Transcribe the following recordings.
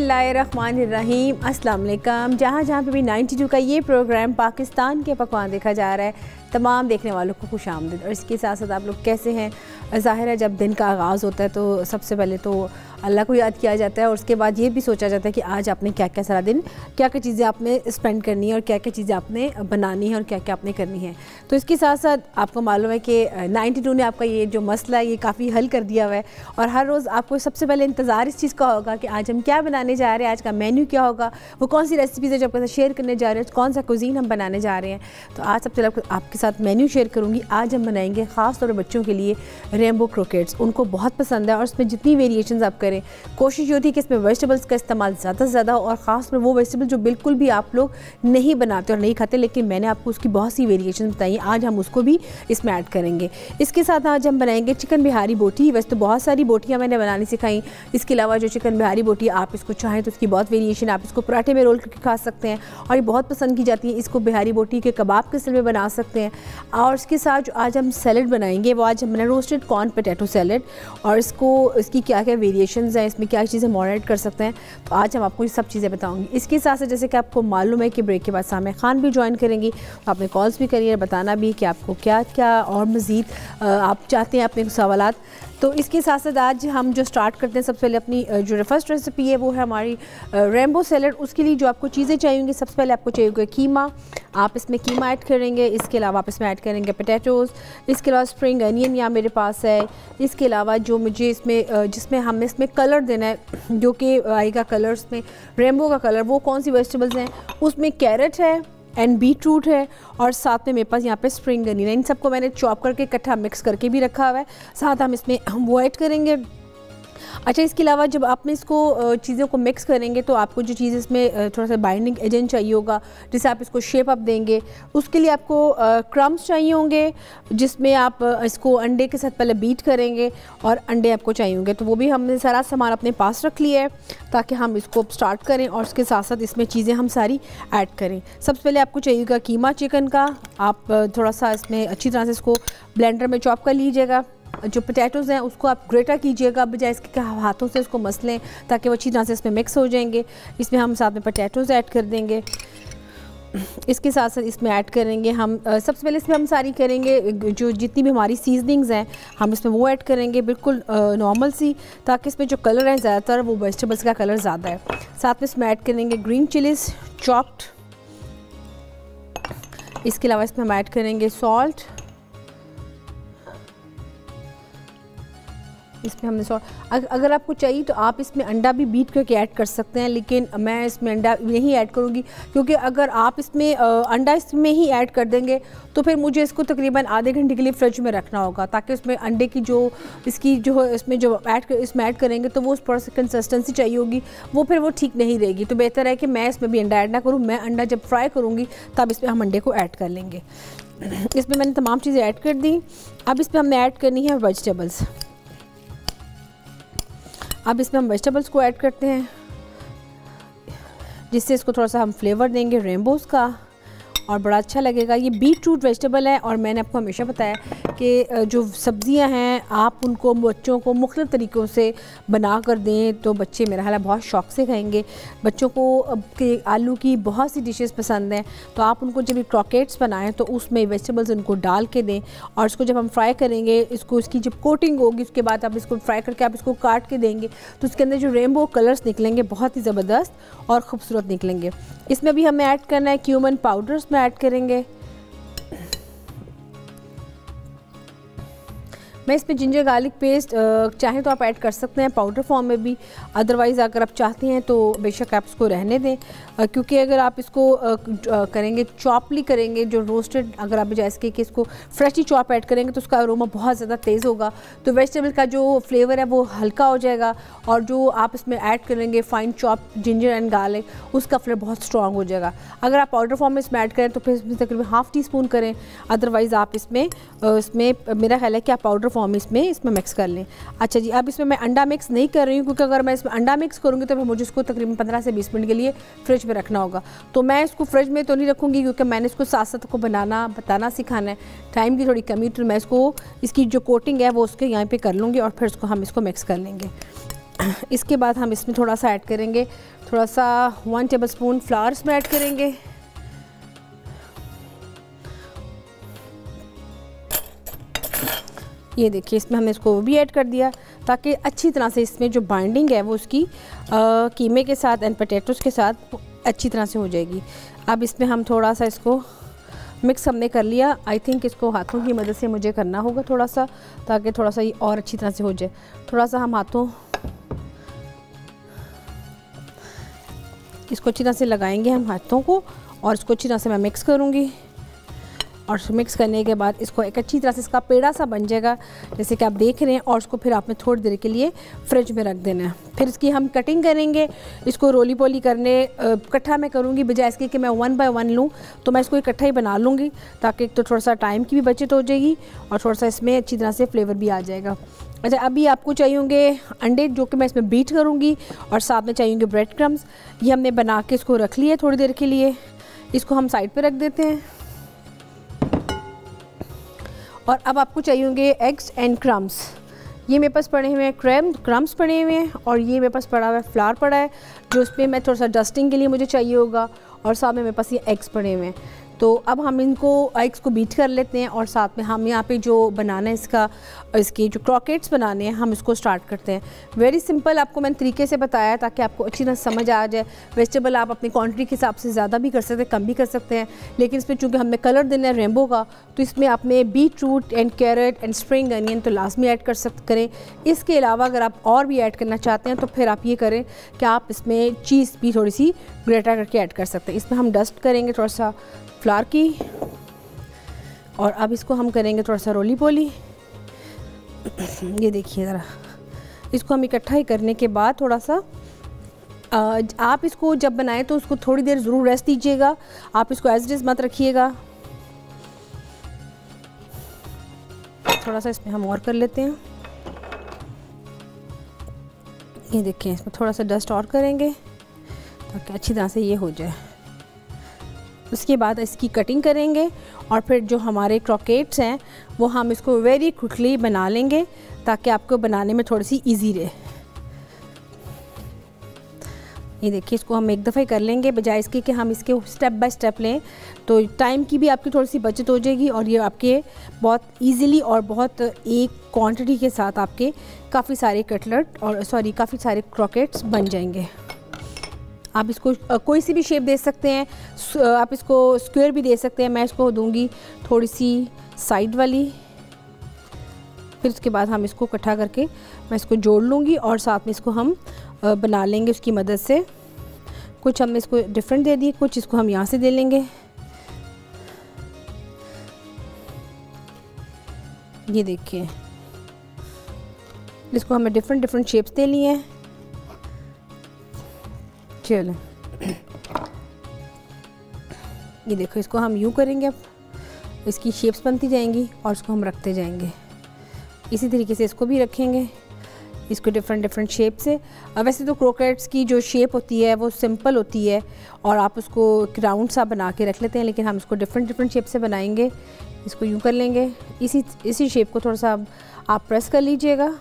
बिस्मिल्लाहिर्रहमानिर्रहीम। अस्सलाम वालेकुम। जहाँ जहाँ पे भी 92 का ये प्रोग्राम पाकिस्तान के पकवान देखा जा रहा है, तमाम देखने वालों को खुश आमदीद। और इसके साथ साथ आप लोग कैसे हैं? ज़ाहिर है जब दिन का आगाज़ होता है तो सबसे पहले तो अल्लाह को याद किया जाता है और उसके बाद ये भी सोचा जाता है कि आज आपने क्या क्या सारा दिन क्या क्या चीज़ें आपने स्पेंड करनी है और क्या क्या चीज़ें आपने बनानी है और क्या क्या आपने करनी है। तो इसके साथ साथ आपको मालूम है कि 92 ने आपका ये जो मसला है ये काफ़ी हल कर दिया हुआ है। और हर रोज़ आपको सबसे पहले इंतज़ार इस चीज़ का होगा कि आज हम क्या बनाने जा रहे हैं, आज का मेन्यू क्या होगा, वो कौन सी रेसिपीज़ है जो आपके साथ शेयर करने जा रहे हैं, कौन सा कुज़ीन हम बनाने जा रहे हैं। तो आज सबसे पहले आपके साथ मेन्यू शेयर करूँगी। आज हम बनाएंगे ख़ास तौर पर बच्चों के लिए रेनबो क्रोकेट्स। उनको बहुत पसंद है और उसमें जितनी वेरिएशंस आप करें, कोशिश ये होती है कि इसमें वेजिटेबल्स का इस्तेमाल ज़्यादा से ज़्यादा और ख़ास में वो वेजिटेबल जो बिल्कुल भी आप लोग नहीं बनाते और नहीं खाते, लेकिन मैंने आपको उसकी बहुत सी वेरिएशन बताई, आज हम उसको भी इसमें ऐड करेंगे। इसके साथ आज हम बनाएंगे चिकन बिहारी बोटी। वैसे तो बहुत सारी बोटियाँ मैंने बनानी सिखाई, इसके अलावा जो चिकन बिहारी बोटी आप इसको चाहें तो इसकी बहुत वेरिएशन, आप इसको पराठे में रोल करके खा सकते हैं और ये बहुत पसंद की जाती है। इसको बिहारी बोटी के कबाब के स्टाइल में बना सकते हैं। और इसके साथ जो आज हम सैलड बनाएंगे वो आज हम बना रोस्टेड कॉर्न पोटैटो सैलड। और इसकी क्या क्या वेरिएशंस हैं, इसमें क्या चीज़ें मॉडरेट कर सकते हैं, तो आज हम आपको ये सब चीज़ें बताऊंगी। इसके साथ साथ जैसे कि आपको मालूम है कि ब्रेक के बाद सामने खान भी ज्वाइन करेंगी, तो आपने कॉल्स भी करिए, बताना भी कि आपको क्या क्या और मज़ीद आप चाहते हैं अपने सवालात। तो इसके साथ साथ आज हम जो स्टार्ट करते हैं, सबसे पहले अपनी जो फर्स्ट रेसिपी है वो है हमारी रेनबो सैलड। उसके लिए जो आपको चीज़ें चाहिए होंगी, सबसे पहले आपको चाहिए कीमा, आप इसमें कीमा ऐड करेंगे। इसके अलावा आप इसमें ऐड करेंगे पोटैटोज़, इसके अलावा स्प्रिंग अनियन यहाँ मेरे पास है। इसके अलावा जो मुझे इसमें जिसमें हमने इसमें कलर देना है, जो कि आएगा कलर इसमें रेनबो का कलर, वो कौन सी वेजिटेबल्स हैं, उसमें कैरेट है एंड बीट रूट है और साथ में मेरे पास यहाँ पे स्प्रिंग अनियन है। इन सबको मैंने चॉप करके इकट्ठा मिक्स करके भी रखा हुआ है। साथ हम इसमें वो ऐड करेंगे। अच्छा, इसके अलावा जब आप में इसको चीज़ों को मिक्स करेंगे तो आपको जो चीज़ इसमें थोड़ा सा बाइंडिंग एजेंट चाहिए होगा, जिससे आप इसको शेप अप देंगे। उसके लिए आपको क्रम्स चाहिए होंगे, जिसमें आप इसको अंडे के साथ पहले बीट करेंगे और अंडे आपको चाहिए होंगे। तो वो भी हमने सारा सामान अपने पास रख लिया है ताकि हम इसको स्टार्ट करें और उसके साथ साथ इसमें चीज़ें हम सारी ऐड करें। सबसे पहले आपको चाहिएगा कीमा चिकन का। आप थोड़ा सा इसमें अच्छी तरह से इसको ब्लेंडर में चॉप कर लीजिएगा। जो पोटैटोज़ हैं उसको आप ग्रेटर कीजिएगा, बजाय इसके हाथों से उसको मसलें ताकि वो अच्छी तरह से इसमें मिक्स हो जाएंगे। इसमें हम साथ में पोटैटोज़ ऐड कर देंगे। इसके साथ साथ इसमें ऐड करेंगे हम सबसे पहले इसमें हम सारी करेंगे जो जितनी भी हमारी सीजनिंग्स हैं हम इसमें वो ऐड करेंगे बिल्कुल नॉर्मल सी, ताकि इसमें जो कलर है ज़्यादातर वो वेजिटेबल्स का कलर ज़्यादा है। साथ में इसमें ऐड करेंगे ग्रीन चिलीज़ चॉप्ड। इसके अलावा इसमें हम ऐड करेंगे सॉल्ट। इसमें हमने अगर आपको चाहिए तो आप इसमें अंडा भी बीट करके ऐड कर सकते हैं, लेकिन मैं इसमें अंडा नहीं ऐड करूँगी, क्योंकि अगर आप इसमें अंडा इसमें ही ऐड कर देंगे तो फिर मुझे इसको तकरीबन आधे घंटे के लिए फ्रिज में रखना होगा, ताकि उसमें अंडे की जो इसकी जो इसमें जो इसमें ऐड करेंगे तो वो उस पर कंसिस्टेंसी चाहिए होगी, वो फिर वो ठीक नहीं रहेगी। तो बेहतर है कि मैं इसमें भी अंडा ऐड ना करूँ, मैं अंडा जब फ्राई करूँगी तब इसमें हम अंडे को ऐड कर लेंगे। इसमें मैंने तमाम चीज़ें ऐड कर दी। अब इसमें हमने ऐड करनी है वेजिटेबल्स। अब इसमें हम वेजिटेबल्स को ऐड करते हैं, जिससे इसको थोड़ा सा हम फ्लेवर देंगे रेनबोज़ का और बड़ा अच्छा लगेगा। ये बीट रूट वेजिटेबल है और मैंने आपको हमेशा बताया कि जो सब्ज़ियां हैं आप उनको बच्चों को मुख्तलिफ़ तरीक़ों से बना कर दें तो बच्चे मेरा ख्याल है बहुत शौक़ से खाएंगे। बच्चों को आलू की बहुत सी डिशेस पसंद हैं, तो आप उनको जब क्रॉकेट्स बनाएं तो उसमें वेजिटेबल्स उनको डाल के दें और इसको जब हम फ्राई करेंगे, इसको इसकी जब कोटिंग होगी उसके बाद आप इसको फ्राई करके आप इसको काट के देंगे तो उसके अंदर जो रेनबो कलर्स निकलेंगे बहुत ही ज़बरदस्त और ख़ूबसूरत निकलेंगे। इसमें भी हमें ऐड करना है क्यूमन पाउडर, इसमें ऐड करेंगे। मैं इसमें जिंजर गार्लिक पेस्ट चाहें तो आप ऐड कर सकते हैं पाउडर फॉर्म में भी, अदरवाइज़ अगर आप चाहते हैं तो बेशक आप इसको रहने दें, क्योंकि अगर आप इसको करेंगे चॉपली करेंगे जो रोस्टेड, अगर आप जैसे कि इसको फ्रेशली चॉप ऐड करेंगे तो उसका अरोमा बहुत ज़्यादा तेज़ होगा, तो वेजिटेबल का जो फ्लेवर है वो हल्का हो जाएगा और जो आप इसमें ऐड करेंगे fine chop ginger and garlic उसका फ्लेवर बहुत स्ट्रॉन्ग हो जाएगा। अगर आप पाउडर फॉर्म में इसमें ऐड करें तो फिर इसमें तकरीबन हाफ़ टी स्पून करें, अदरवाइज़ आप इसमें मेरा ख्याल है कि आप पाउडर फॉर्म इसमें मिक्स कर लें। अच्छा जी, अब इसमें मैं अंडा मिक्स नहीं कर रही हूँ, क्योंकि अगर मैं इसमें अंडा मिक्स करूँगी तो फिर मुझे इसको तकरीबन 15 से 20 मिनट के लिए फ्रिज में रखना होगा। तो मैं इसको फ्रिज में तो नहीं रखूँगी, क्योंकि मैंने इसको साथ साथ को बताना सिखाना है, टाइम की थोड़ी कमी, तो मैं इसको इसकी जो कोटिंग है वो उसके यहाँ पे कर लूँगी और फिर इसको हम इसको मिक्स कर लेंगे। इसके बाद हम इसमें थोड़ा सा ऐड करेंगे, थोड़ा सा 1 टेबलस्पून फ्लावर इसमें ऐड करेंगे। ये देखिए इसमें हमने इसको वो भी ऐड कर दिया ताकि अच्छी तरह से इसमें जो बाइंडिंग है वो उसकी कीमे के साथ एंड पोटैटोज़ के साथ अच्छी तरह से हो जाएगी। अब इसमें हम थोड़ा सा इसको मिक्स हमने कर लिया। आई थिंक इसको हाथों की मदद से मुझे करना होगा थोड़ा सा, ताकि थोड़ा सा ये और अच्छी तरह से हो जाए। थोड़ा सा हम हाथों इसको अच्छी तरह से लगाएंगे हम हाथों को, और इसको अच्छी तरह से मैं मिक्स करूँगी। और मिक्स करने के बाद इसको एक अच्छी तरह से इसका पेड़ा सा बन जाएगा जैसे कि आप देख रहे हैं। और इसको फिर आपने थोड़ी देर के लिए फ्रिज में रख देना है। फिर इसकी हम कटिंग करेंगे। इसको रोली पोली करने इकट्ठा मैं करूँगी, बजाय इसके कि मैं 1 बाय 1 लूँ, तो मैं इसको इकट्ठा ही बना लूँगी ताकि एक तो थोड़ा सा टाइम की भी बचत हो जाएगी और थोड़ा सा इसमें अच्छी तरह से फ्लेवर भी आ जाएगा। अच्छा, अभी आपको चाहिए होंगे अंडे जो कि मैं इसमें बीट करूँगी, और साथ में चाहिए होंगे ब्रेड क्रम्स। ये हमने बना के इसको रख लिया थोड़ी देर के लिए। इसको हम साइड पर रख देते हैं। और अब आपको चाहिए होंगे एग्स एंड क्रम्स। ये मेरे पास पड़े हुए हैं क्रम्स पड़े हुए हैं, और ये मेरे पास पड़ा हुआ है फ्लावर पड़ा है जो उसमें मैं थोड़ा सा डस्टिंग के लिए मुझे चाहिए होगा, और साथ में मेरे पास ये एग्स पड़े हुए हैं। तो अब हम इनको एग्स को बीट कर लेते हैं, और साथ में हम यहाँ पे जो बनाना है इसके जो क्रॉकेट्स बनाने हैं हम इसको स्टार्ट करते हैं। वेरी सिंपल आपको मैंने तरीके से बताया ताकि आपको अच्छी तरह समझ आ जाए। वेजिटेबल आप अपनी क्वांटिटी के हिसाब से ज़्यादा भी कर सकते हैं, कम भी कर सकते हैं, लेकिन इसमें चूँकि हमें कलर देना है रेनबो का, तो इसमें आपने beetroot and carrot and spring onion तो लाजमी ऐड करें। इसके अलावा अगर आप और भी ऐड करना चाहते हैं तो फिर आप ये करें कि आप इसमें चीज़ भी थोड़ी सी ग्रेटा करके ऐड कर सकते हैं। इसमें हम डस्ट करेंगे थोड़ा सा फ्लावर की, और अब इसको हम करेंगे थोड़ा सा रोली पोली। ये देखिए ज़रा, इसको हम इकट्ठा ही करने के बाद थोड़ा सा आप इसको जब बनाएं तो उसको थोड़ी देर ज़रूर रेस्ट दीजिएगा। आप इसको एज इट इज़ मत रखिएगा। थोड़ा सा इसमें हम और कर लेते हैं। ये देखिए इसमें थोड़ा सा डस्ट और करेंगे ताकि अच्छी तरह से ये हो जाए। उसके बाद इसकी कटिंग करेंगे, और फिर जो हमारे क्रॉकेट्स हैं वो हम इसको वेरी क्विकली बना लेंगे ताकि आपको बनाने में थोड़ी सी इजी रहे। ये देखिए इसको हम एक दफ़ा ही कर लेंगे, बजाय इसके कि हम इसके स्टेप बाय स्टेप लें, तो टाइम की भी आपकी थोड़ी सी बचत हो जाएगी, और ये आपके बहुत इजीली और बहुत एक क्वांटिटी के साथ आपके काफ़ी सारे कटलेट और काफ़ी सारे क्रॉकेट्स बन जाएंगे। आप इसको कोई सी भी शेप दे सकते हैं, आप इसको स्क्वायर भी दे सकते हैं। मैं इसको दूंगी थोड़ी सी साइड वाली। फिर उसके बाद हम इसको इकट्ठा करके मैं इसको जोड़ लूँगी, और साथ में इसको हम बना लेंगे उसकी मदद से। कुछ हमने इसको डिफरेंट दे दिए, कुछ इसको हम यहाँ से दे लेंगे। ये देखिए इसको हमें डिफरेंट शेप्स दे लिए हैं। चलो ये देखो इसको हम यूँ करेंगे, अब इसकी शेप्स बनती जाएंगी और इसको हम रखते जाएंगे। इसी तरीके से इसको भी रखेंगे, इसको डिफरेंट शेप से। वैसे तो क्रोकेट्स की जो शेप होती है वो सिंपल होती है और आप उसको राउंड सा बना के रख लेते हैं, लेकिन हम इसको डिफरेंट शेप से बनाएंगे। इसको यूँ कर लेंगे, इसी शेप को थोड़ा सा आप प्रेस कर लीजिएगा,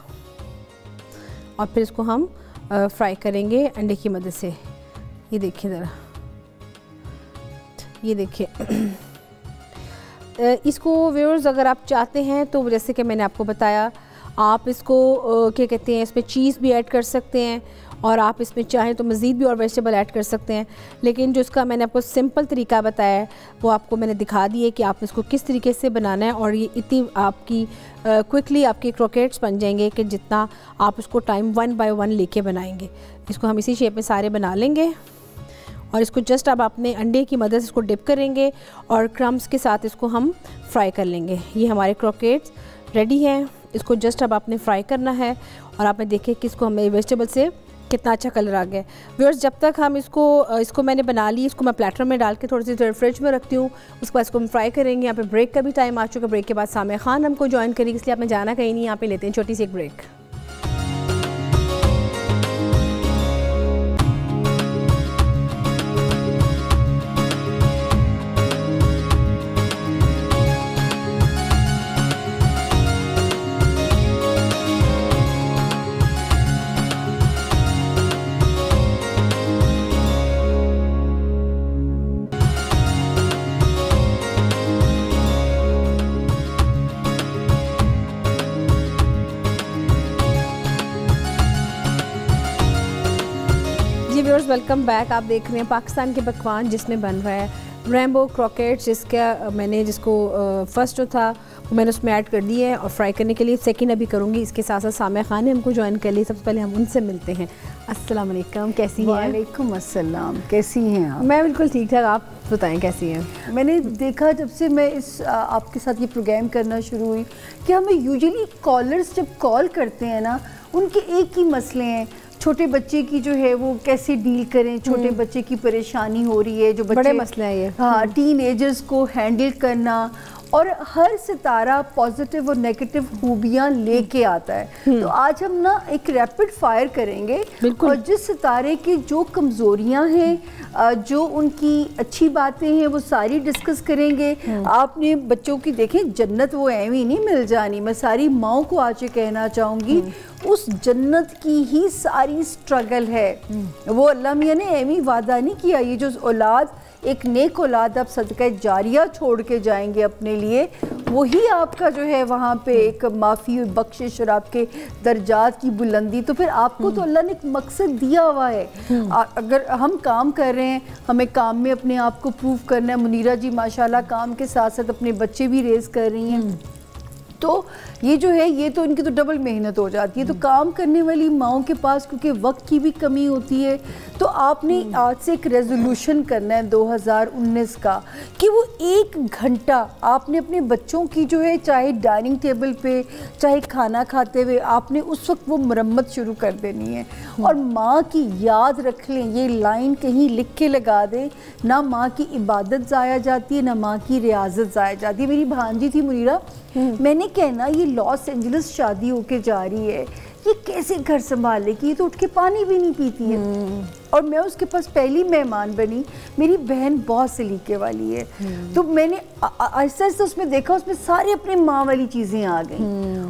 और फिर इसको हम फ्राई करेंगे अंडे की मदद से। ये देखिए ज़रा, ये देखिए इसको व्यूअर्स अगर आप चाहते हैं तो जैसे कि मैंने आपको बताया, आप इसको क्या कहते हैं, इसमें चीज़ भी ऐड कर सकते हैं, और आप इसमें चाहें तो मज़ीद भी और वेजिटेबल ऐड कर सकते हैं। लेकिन जो इसका मैंने आपको सिंपल तरीका बताया है वो आपको मैंने दिखा दिए कि आप इसको किस तरीके से बनाना है, और ये इतनी आपकी क्विकली आपके क्रोकेट्स बन जाएंगे कि जितना आप उसको टाइम 1 बाय 1 लेके बनाएंगे। इसको हम इसी शेप में सारे बना लेंगे, और इसको जस्ट अब अपने अंडे की मदद से इसको डिप करेंगे और क्रम्स के साथ इसको हम फ्राई कर लेंगे। ये हमारे क्रोकेट्स रेडी हैं। इसको जस्ट अब आपने फ्राई करना है, और आपने देखे कि इसको हमें वेजिटेबल से कितना अच्छा कलर आ गया। व्यूअर्स जब तक हम इसको मैंने बना ली, इसको मैं प्लेटर में डाल के थोड़ी सी देर फ्रिज में रखती हूँ। उसके बाद इसको हम फ्राई करेंगे। यहाँ पे ब्रेक का भी टाइम आ चुका है। ब्रेक के बाद सामिया खान हमको ज्वाइन करेगी, इसलिए आपने जाना कहीं नहीं। यहाँ पे लेते हैं छोटी सी एक ब्रेक। Viewers, welcome back. आप देख रहे हैं पाकिस्तान के पकवान, जिसमें बन रहा है रैम्बो क्रॉकेट, जिसको फर्स्ट जो था वो मैंने उसमें ऐड कर दिया है और फ्राई करने के लिए सेकंड अभी करूँगी। इसके साथ साथ सामिया खान ने हमको ज्वाइन कर ली। सबसे पहले हम उनसे मिलते हैं। अस्सलाम वालेकुम, कैसी हैं? वालेकुम अस्सलाम, कैसी हैं आप? मैं बिल्कुल ठीक ठाक, आप बताएं कैसी हैं? मैंने देखा जब से मैं इस आपके साथ ये प्रोग्राम करना शुरू हुई कि हमें यूजुअली कॉलर्स जब कॉल करते हैं ना, उनके एक ही मसले हैं, छोटे बच्चे की जो है वो कैसे डील करें, छोटे बच्चे की परेशानी हो रही है, जो बड़े मसले हैं ये। हाँ, टीन एजर्स को हैंडल करना, और हर सितारा पॉजिटिव और नेगेटिव खूबियाँ लेके आता है। तो आज हम ना एक रैपिड फायर करेंगे और जिस सितारे की जो कमज़ोरियाँ हैं, जो उनकी अच्छी बातें हैं, वो सारी डिस्कस करेंगे। आपने बच्चों की देखें, जन्नत वो ऐवी नहीं मिल जानी। मैं सारी माओं को आज ये कहना चाहूँगी, उस जन्नत की ही सारी स्ट्रगल है। वो अल्लाह मियाँ ने ऐवी वादा नहीं किया। ये जो औलाद, एक नेक औलाद आप सदका जारिया छोड़ के जाएंगे अपने लिए, वही आपका जो है वहाँ पे एक माफ़ी बख्शिश और आपके दर्जात की बुलंदी। तो फिर आपको तो अल्लाह ने एक मकसद दिया हुआ है। अगर हम काम कर रहे हैं, हमें काम में अपने आप को प्रूव करना है। मुनीरा जी माशाल्लाह काम के साथ साथ अपने बच्चे भी रेस कर रही हैं, तो ये जो है ये तो इनकी तो डबल मेहनत हो जाती है। तो काम करने वाली माओं के पास क्योंकि वक्त की भी कमी होती है, तो आपने आज से एक रेजोल्यूशन करना है 2019 का कि वो 1 घंटा आपने अपने बच्चों की जो है, चाहे डाइनिंग टेबल पे चाहे खाना खाते हुए, आपने उस वक्त वो मरम्मत शुरू कर देनी है। और माँ की याद रख लें, ये लाइन कहीं लिख के लगा दें, ना माँ की इबादत ज़ाया जाती है, ना माँ की रियाजत ज़ाया जाती है। मेरी भांजी थी मुनीरा, मैंने कहना ये लॉस एंजलिस शादी होके जा रही है, ये कैसे घर संभालेगी, ये तो उठ के पानी भी नहीं पीती है। और मैं उसके पास पहली मेहमान बनी। मेरी बहन बहुत सलीके वाली है, तो मैंने आहिस्ता आहिस्ता उसमें देखा, उसमें सारी अपनी माँ वाली चीज़ें आ गई।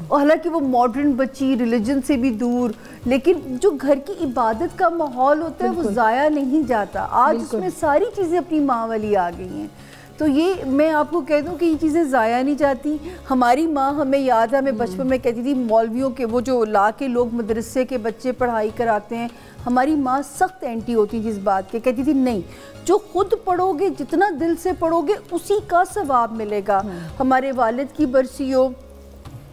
और हालांकि वो मॉडर्न बच्ची, रिलीजन से भी दूर, लेकिन जो घर की इबादत का माहौल होता है वो ज़ाया नहीं जाता। आज उसमें सारी चीज़ें अपनी माँ वाली आ गई हैं। तो ये मैं आपको कह दूं कि ये चीज़ें ज़ाया नहीं जाती। हमारी माँ, हमें याद है, हमें बचपन में कहती थी, मौलवियों के वो जो ला के लोग मदरसे के बच्चे पढ़ाई कराते हैं, हमारी माँ सख्त एंटी होती थी इस बात के। कहती थी नहीं, जो खुद पढ़ोगे, जितना दिल से पढ़ोगे, उसी का सवाब मिलेगा। हमारे वालिद की बरसी हो,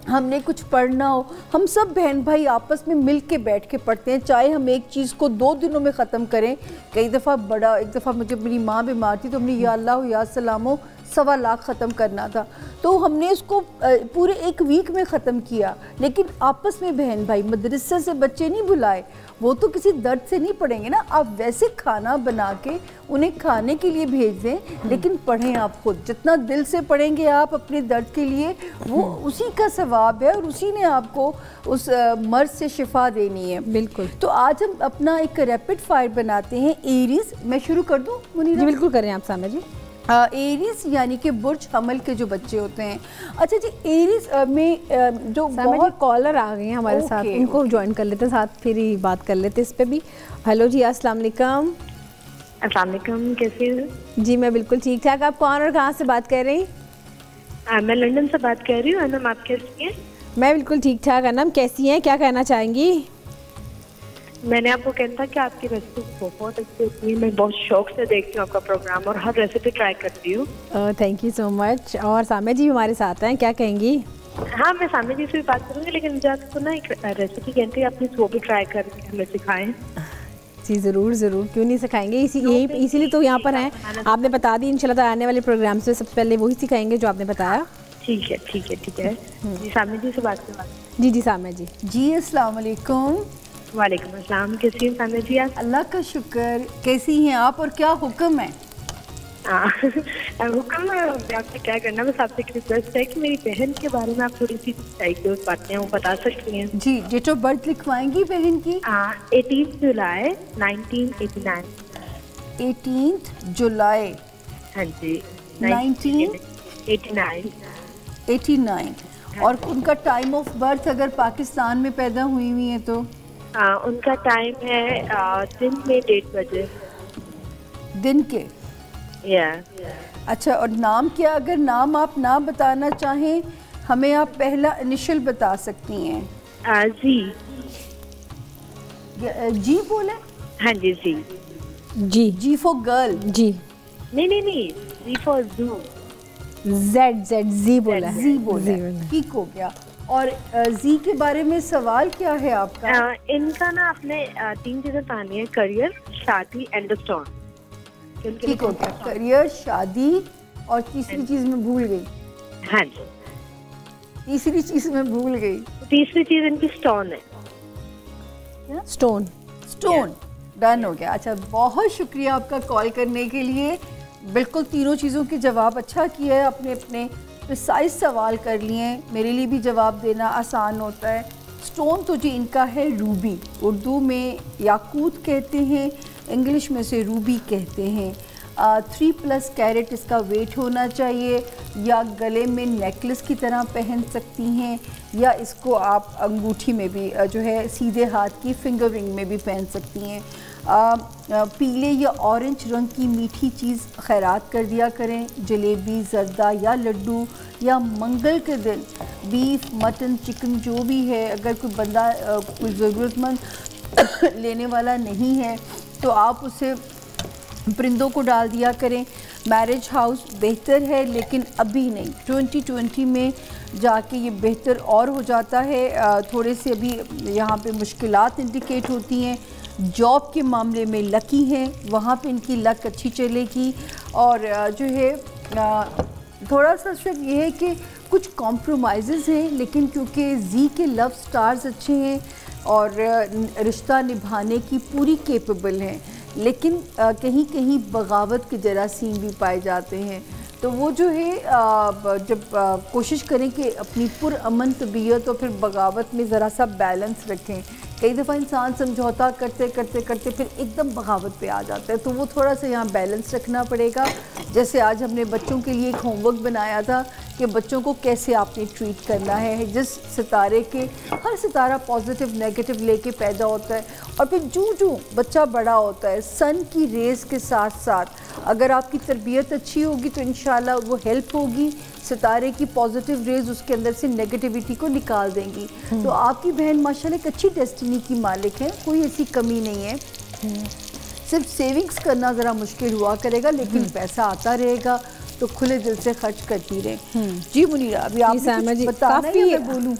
हमने कुछ पढ़ना हो, हम सब बहन भाई आपस में मिल के बैठ के पढ़ते हैं। चाहे हम एक चीज़ को 2 दिनों में ख़त्म करें। कई दफ़ा एक दफ़ा मुझे मेरी माँ बीमार थी, तो हमने या अल्लाह या सलामो 1.25 लाख ख़त्म करना था, तो हमने इसको पूरे 1 वीक में ख़त्म किया। लेकिन आपस में बहन भाई, मदरसे से बच्चे नहीं बुलाए, वो तो किसी दर्द से नहीं पढ़ेंगे ना। आप वैसे खाना बना के उन्हें खाने के लिए भेज दें, लेकिन पढ़ें आप खुद। जितना दिल से पढ़ेंगे आप अपने दर्द के लिए, वो उसी का सवाब है और उसी ने आपको उस मर्ज से शिफा देनी है। बिल्कुल। तो आज हम अपना एक रैपिड फायर बनाते हैं। एरीज, मैं शुरू कर दूँ मुनीरा? जी बिल्कुल करें आप सामिया जी। एरीज यानी कि बुर्ज हमल के जो बच्चे होते हैं। अच्छा जी, एरीज में जो बहुत कॉलर आ गए हैं हमारे साथ, उनको ज्वाइन कर लेते हैं, साथ फिर ही बात कर लेते हैं इस पे भी। हेलो जी, अस्सलाम वालेकुम। अस्सलाम वालेकुम, कैसे हो? जी मैं बिल्कुल ठीक ठाक। आप कौन और कहाँ से बात कर रही हैं? मैं लंदन से बात कर रही हूँ। अनम, आप कैसी हैं? मैं बिल्कुल ठीक ठाक। अनम कैसी हैं, क्या कहना चाहेंगी? मैंने आपको कहना था कि आपकी रेसिपी बहुत अच्छी होती है। मैं बहुत शौक से देखती हूँ आपका प्रोग्राम और हर रेसिपी ट्राई करती हूँ। Thank you so much. और सामिया जी हमारे साथ हैं, क्या कहेंगी? हाँ, मैं सामिया जी से भी बात करूँगी, लेकिन मुझे आपको ना एक रेसिपी कहती है, आप प्लीज़ वो भी ट्राई करके हमें सिखाएं। जी ज़रूर ज़रूर, क्यों नहीं सिखाएंगे। इसीलिए तो यहाँ पर हैं। आपने बता दी, इंशाल्लाह आने वाले प्रोग्राम से सबसे पहले वही सिखाएंगे जो आपने बताया। ठीक है ठीक है ठीक है। जी सामिया जी से बात करें। जी जी सामिया जी। जी अस्सलाम वालेकुम। वालेकुम अस्सलाम, कैसी हैं सामिया जी आप? अल्लाह का शुक्र। कैसी हैं आप और क्या हुक्म है? हुक्म आपसे क्या करना, बस आपसे एक रिक्वेस्ट है कि मेरी बहन के बारे में आप थोड़ी सी बातें वो बता सकती हैं? जी, डेट ऑफ बर्थ लिखवाएंगी बहन की? 18 जुलाई 1989। 18 जुलाई, हाँ जी, 1989। और उनका टाइम ऑफ बर्थ अगर पाकिस्तान में पैदा हुई हुई है तो? उनका टाइम है दिन में 1:30 बजे। दिन के? अच्छा, और नाम क्या? अगर नाम आप ना बताना चाहें, हमें आप पहला इनिशियल बता सकती हैं। जी। जी बोले? हाँ जी, जी। जी। जी फॉर गर्ल। जी। नहीं, जी फॉर जू। जी बोला है। जी बोला है, ठीक हो गया। और जी के बारे में सवाल क्या है आपका? इनका ना आपने 3 चीजें बतानी है, करियर, शादी एंड द स्टोन। ठीक हो गया, करियर, शादी और तीसरी चीज में भूल गई। हाँ जी, तीसरी चीज में भूल गई। तीसरी चीज इनकी स्टोन है। स्टोन। स्टोन डन हो गया। अच्छा, बहुत शुक्रिया आपका कॉल करने के लिए। बिल्कुल तीनों चीज़ों के जवाब अच्छा किया है, अपने अपने प्रिसाइज सवाल कर लिए। मेरे लिए भी जवाब देना आसान होता है। स्टोन तो जी इनका है रूबी, उर्दू में याकूत कहते हैं, इंग्लिश में से रूबी कहते हैं। 3+ कैरेट इसका वेट होना चाहिए, या गले में नेकलेस की तरह पहन सकती हैं, या इसको आप अंगूठी में भी जो है सीधे हाथ की फिंगर रिंग में भी पहन सकती हैं। पीले या ऑरेंज रंग की मीठी चीज़ खैरात कर दिया करें, जलेबी, जर्दा या लड्डू, या मंगल के दिन बीफ, मटन, चिकन जो भी है। अगर कोई बंदा कोई ज़रूरतमंद लेने वाला नहीं है तो आप उसे परिंदों को डाल दिया करें। मैरिज हाउस बेहतर है, लेकिन अभी नहीं, 2020 में जाके ये बेहतर और हो जाता है। थोड़े से अभी यहाँ पे मुश्किलात इंडिकेट होती हैं। जॉब के मामले में लकी हैं, वहाँ पे इनकी लक अच्छी चलेगी। और जो है थोड़ा सा सिर्फ ये है कि कुछ कॉम्प्रोमाइज़ हैं, लेकिन क्योंकि जी के लव स्टार्स अच्छे हैं और रिश्ता निभाने की पूरी कैपेबल हैं, लेकिन कहीं कहीं बगावत के जरासीम भी पाए जाते हैं। तो वो जो है जब कोशिश करें कि अपनी पुरअमन तबीयत और फिर बगावत में ज़रा सा बैलेंस रखें। कई दफ़ा इंसान समझौता करते करते करते फिर एकदम बगावत पे आ जाता है, तो वो थोड़ा सा यहाँ बैलेंस रखना पड़ेगा। जैसे आज हमने बच्चों के लिए एक होमवर्क बनाया था कि बच्चों को कैसे आपने ट्रीट करना है। जिस सितारे के हर सितारा पॉजिटिव नेगेटिव लेके पैदा होता है, और फिर जूं बच्चा बड़ा होता है, सन की रेस के साथ साथ अगर आपकी तरबियत अच्छी होगी तो इंशाल्लाह वो हेल्प होगी, सितारे की पॉजिटिव रेज उसके अंदर से नेगेटिविटी को निकाल देंगी। तो आपकी बहन माशाल्लाह एक अच्छी डेस्टिनी की मालिक है, कोई ऐसी कमी नहीं है। सिर्फ सेविंग्स करना ज़रा मुश्किल हुआ करेगा, लेकिन पैसा आता रहेगा, तो खुले दिल से खर्च करती रहे। जी मुनीरा, अभी आपने कुछ बताना है या मैं बोलूं?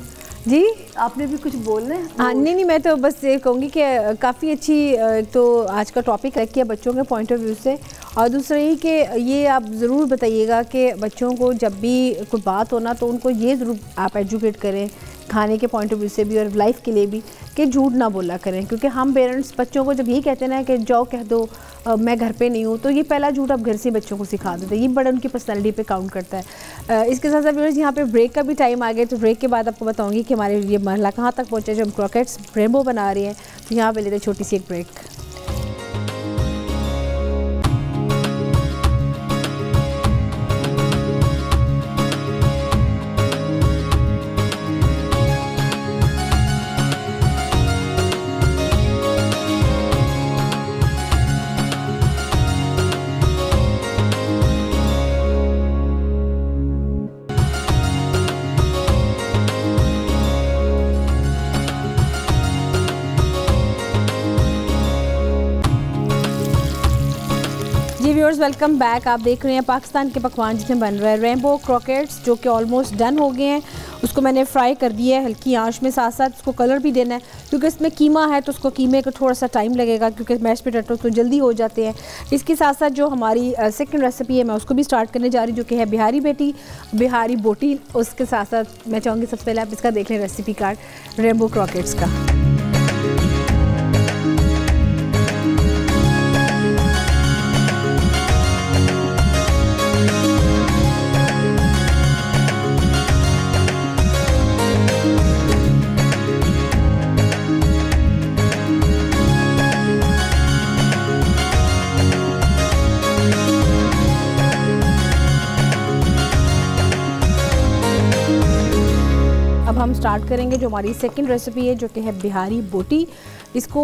जी, आपने भी कुछ बोलना है? हाँ, नहीं, मैं तो बस ये कहूँगी कि काफ़ी अच्छी तो आज का टॉपिक रखी है बच्चों के पॉइंट ऑफ व्यू से। और दूसरा ये कि ये आप ज़रूर बताइएगा कि बच्चों को जब भी कोई बात हो ना, तो उनको ये ज़रूर आप एजुकेट करें, खाने के पॉइंट ऑफ व्यू से भी और लाइफ के लिए भी, कि झूठ ना बोला करें। क्योंकि हम पेरेंट्स बच्चों को जब यही कहते हैं ना कि जाओ कह दो मैं घर पे नहीं हूँ, तो ये पहला झूठ आप घर से बच्चों को सिखा देते हैं। ये बड़ा उनकी पर्सनैलिटी पे काउंट करता है। इसके साथ साथ व्यूअर्स, यहाँ पे ब्रेक का भी टाइम आ गया, तो ब्रेक के बाद आपको बताऊँगी कि हमारे ये मरहला कहाँ तक पहुँचा जब हम क्रॉकेट्स रेनबो बना रहे हैं। तो यहाँ पे लेते छोटी सी एक ब्रेक। Viewers, welcome back. आप देख रहे हैं पाकिस्तान के पकवान जिसमें बन रहा है रेनबो क्रॉकेट्स, जो कि ऑलमोस्ट डन हो गए हैं। उसको मैंने फ्राई कर दिया है हल्की आंच में, साथ साथ उसको कलर भी देना है, क्योंकि इसमें कीमा है तो उसको कीमे को थोड़ा सा टाइम लगेगा, क्योंकि मैश पोटैटो तो जल्दी हो जाते हैं। इसके साथ साथ जो हमारी सेकंड रेसिपी है, मैं उसको भी स्टार्ट करने जा रही हूँ, जो कि है बिहारी बोटी। उसके साथ साथ मैं चाहूँगी सबसे पहले आप इसका देख लें रेसिपी कार्ड रेनबो क्रॉकेट्स का। हम स्टार्ट करेंगे जो हमारी सेकंड रेसिपी है, जो कि है बिहारी बोटी। इसको